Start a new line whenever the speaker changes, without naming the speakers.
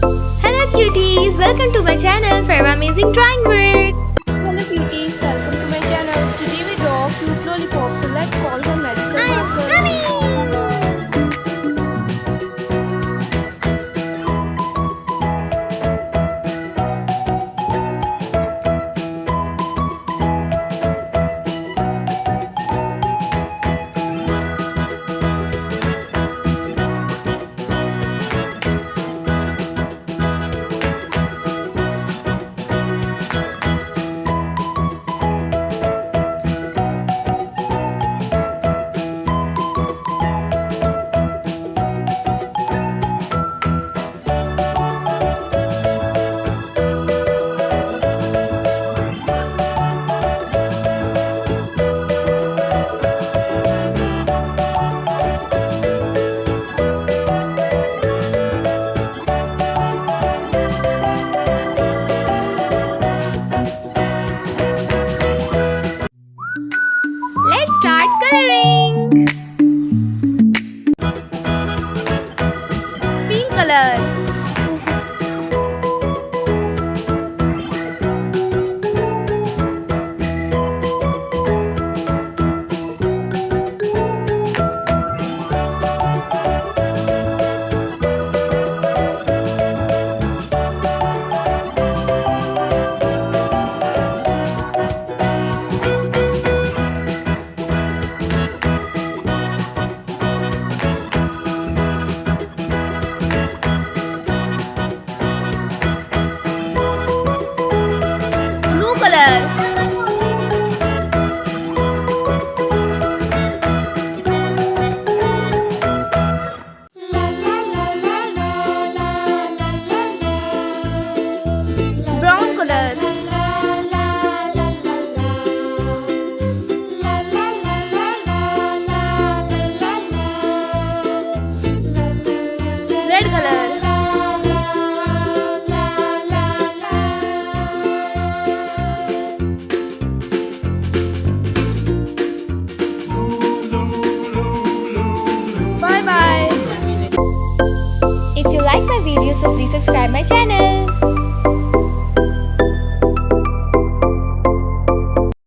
Hello cuties, welcome to my channel Farwa Amazing Drawing World.
Hello cuties, welcome to my channel. Today we draw cute lollipops, so let's call them magical
I am
markers.
coming! Let's start coloring.
Pink color, blue color, brown color, red color, bye bye.
If you like my video, so please subscribe my channel.